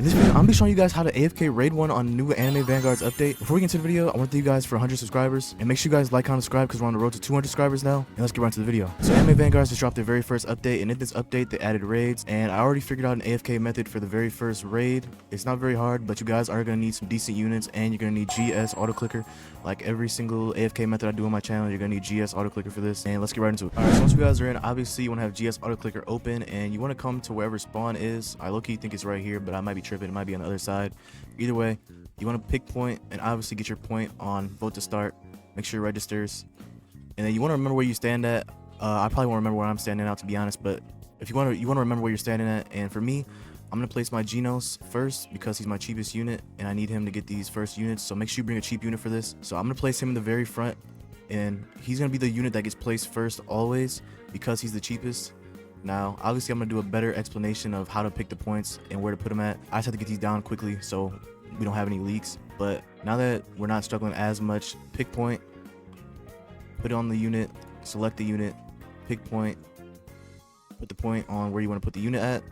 In this video, I'm gonna be showing you guys how to AFK raid 1 on new Anime Vanguards update. Before we get into the video, I want to thank you guys for 100 subscribers. And make sure you guys like, comment, subscribe because we're on the road to 200 subscribers now. And let's get right into the video. So Anime Vanguards just dropped their very first update. And in this update, they added raids. And I already figured out an AFK method for the very first raid. It's not very hard, but you guys are going to need some decent units. And you're going to need GS autoclicker. Like every single AFK method I do on my channel, you're going to need GS autoclicker for this. And let's get right into it. Alright, so once you guys are in, obviously you want to have GS autoclicker open. And you want to come to wherever spawn is. I low-key think it's right here, but I might be tripping. It might be on the other side. Either way, you want to pick point and obviously get your point on vote to start. Make sure it registers, and then you want to remember where you stand at. I probably won't remember where I'm standing at, to be honest, but if you want to remember where you're standing at. And for me, I'm gonna place my Genos first because he's my cheapest unit and I need him to get these first units, so make sure you bring a cheap unit for this. So I'm gonna place him in the very front, and he's gonna be the unit that gets placed first always because he's the cheapest. Now, obviously, I'm going to do a better explanation of how to pick the points and where to put them at. I just have to get these down quickly so we don't have any leaks. But now that we're not struggling as much, pick point, put it on the unit, select the unit, pick point, put the point on where you want to put the unit at,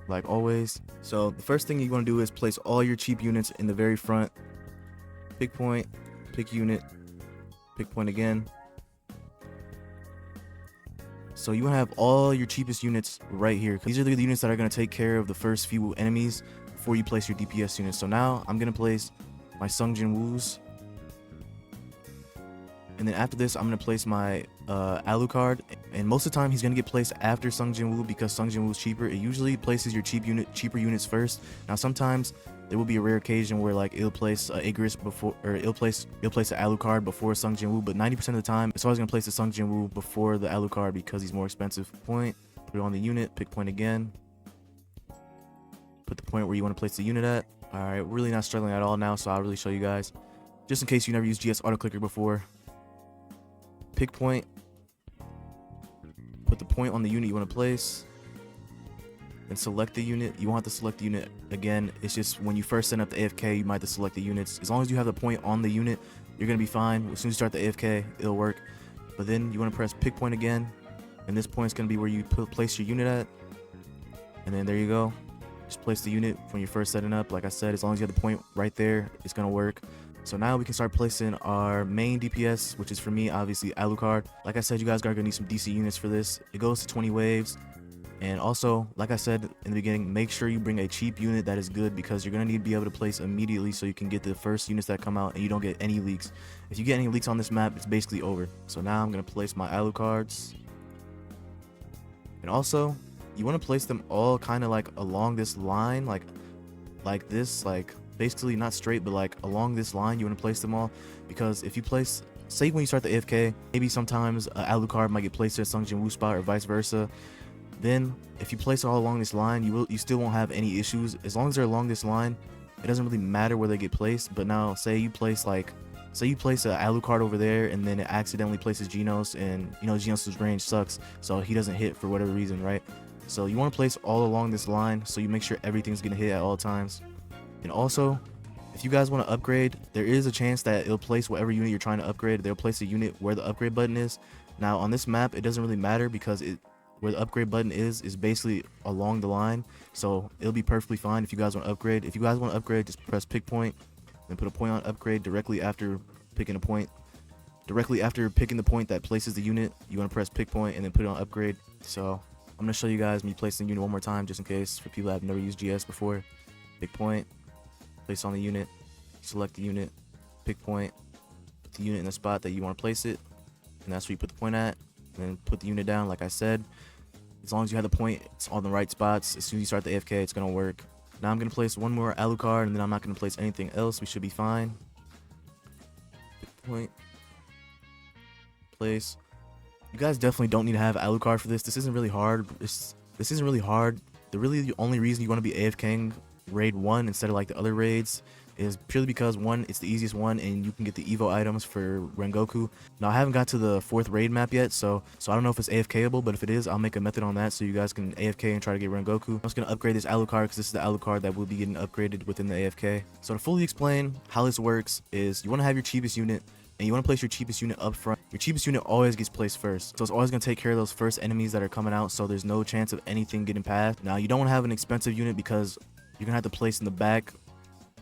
like always. So the first thing you want to do is place all your cheap units in the very front. Pick point, pick unit, pick point again. So you want to have all your cheapest units right here. These are the units that are going to take care of the first few enemies before you place your DPS units. So now I'm going to place my Sung Jin Woos. And then after this, I'm going to place my Alucard. And most of the time, he's going to get placed after Sung Jin Woo because Sung Jin Woo is cheaper. It usually places your cheaper units first. Now, sometimes there will be a rare occasion where like it'll place Igris before, or it'll place an Alucard before Sung Jin Woo. But 90% of the time, it's always going to place the Sung Jin Woo before the Alucard because he's more expensive. Point, put it on the unit, pick point again. Put the point where you want to place the unit at. All right, we're really not struggling at all now, so I'll really show you guys. Just in case you never used GS autoclicker before. Pick point, put the point on the unit you want to place, then select the unit. You won't have to select the unit again. It's just when you first set up the AFK, you might have to select the units. As long as you have the point on the unit, you're going to be fine. As soon as you start the AFK, it'll work. But then you want to press pick point again, and this point is going to be where you place your unit at. And then there you go. Just place the unit when you're first setting up. Like I said, as long as you have the point right there, it's going to work. So now we can start placing our main DPS, which is for me, obviously, Alucard. Like I said, you guys are going to need some decent units for this. It goes to 20 waves. And also, like I said in the beginning, make sure you bring a cheap unit that is good because you're going to need to be able to place immediately so you can get the first units that come out and you don't get any leaks. If you get any leaks on this map, it's basically over. So now I'm going to place my Alucards. And also, you want to place them all kind of like along this line, like this, like basically not straight, but like along this line. You want to place them all because if you place, say when you start the AFK, maybe sometimes Alucard might get placed at Sung Jin Woo spot or vice versa. Then if you place it all along this line, you still won't have any issues as long as they're along this line. It doesn't really matter where they get placed. But now say you place an Alucard over there and then it accidentally places Genos, and you know Genos' range sucks, so he doesn't hit for whatever reason, right? So you want to place all along this line so you make sure everything's gonna hit at all times. And also, if you guys want to upgrade, there is a chance that it'll place whatever unit you're trying to upgrade. They'll place a unit where the upgrade button is. Now on this map, it doesn't really matter because where the upgrade button is basically along the line. So it'll be perfectly fine if you guys want to upgrade. If you guys want to upgrade, just press pick point and put a point on upgrade directly after picking a point. Directly after picking the point that places the unit, you want to press pick point and then put it on upgrade. So I'm going to show you guys me placing the unit one more time just in case for people that have never used GS before. Pick point. Place on the unit, select the unit, pick point, put the unit in the spot that you want to place it, and that's where you put the point at, and then put the unit down. Like I said, as long as you have the point, it's on the right spots. As soon as you start the AFK, it's going to work. Now I'm going to place one more Alucard, and then I'm not going to place anything else. We should be fine. Pick point, place. You guys definitely don't need to have Alucard for this. This isn't really hard. This isn't really hard. The only reason you want to be AFKing raid 1 instead of like the other raids is purely because one, it's the easiest one and you can get the Evo items for Rengoku. Now I haven't got to the 4th raid map yet, so I don't know if it's AFKable, but if it is, I'll make a method on that so you guys can AFK and try to get Rengoku. I'm just going to upgrade this Alucard because this is the Alucard that will be getting upgraded within the AFK. So to fully explain how this works is you want to have your cheapest unit and you want to place your cheapest unit up front. Your cheapest unit always gets placed first, so it's always going to take care of those first enemies that are coming out, so there's no chance of anything getting past. Now you don't want to have an expensive unit because you're gonna have to place in the back,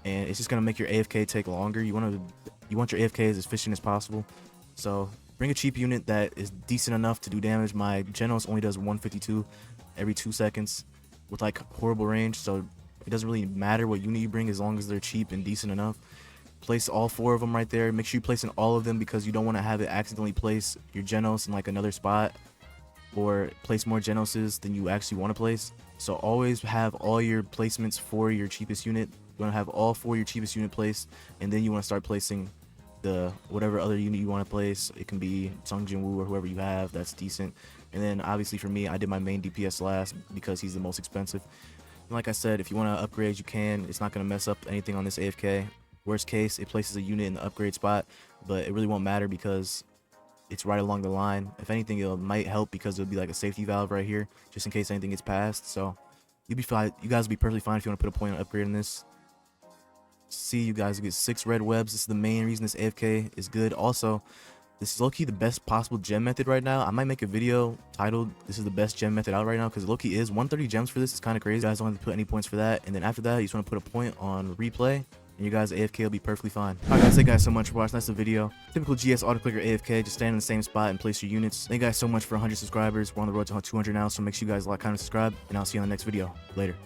and it's just gonna make your AFK take longer. You want your AFK as efficient as possible, so bring a cheap unit that is decent enough to do damage. My Genos only does 152 every 2 seconds with like horrible range, so it doesn't really matter what unit you bring as long as they're cheap and decent enough. Place all 4 of them right there. Make sure you place in all of them because you don't want to have it accidentally place your Genos in like another spot or place more Genoses than you actually want to place. So always have all your placements for your cheapest unit. You want to have all 4 of your cheapest unit placed, and then you want to start placing the whatever other unit you want to place. It can be Sung Jin Woo or whoever you have that's decent. And then obviously for me, I did my main DPS last because he's the most expensive. And like I said, if you want to upgrade, you can. It's not going to mess up anything on this AFK. Worst case, it places a unit in the upgrade spot, but it really won't matter because it's right along the line. If anything, it might help because it'll be like a safety valve right here, just in case anything gets passed. So you'll be fine. You guys will be perfectly fine if you want to put a point on upgrading this. See, you guys get 6 red webs. This is the main reason this AFK is good. Also, this is low-key the best possible gem method right now. I might make a video titled "This is the best gem method out right now" because low-key is 130 gems for this. It's kind of crazy. You guys don't have to put any points for that. And then after that, you just want to put a point on replay, and you guys AFK will be perfectly fine. Alright guys, thank you guys so much for watching. That's the video. Typical GS auto-clicker AFK. Just stand in the same spot and place your units. Thank you guys so much for 100 subscribers. We're on the road to 200 now, so make sure you guys like, comment, subscribe, and I'll see you on the next video. Later.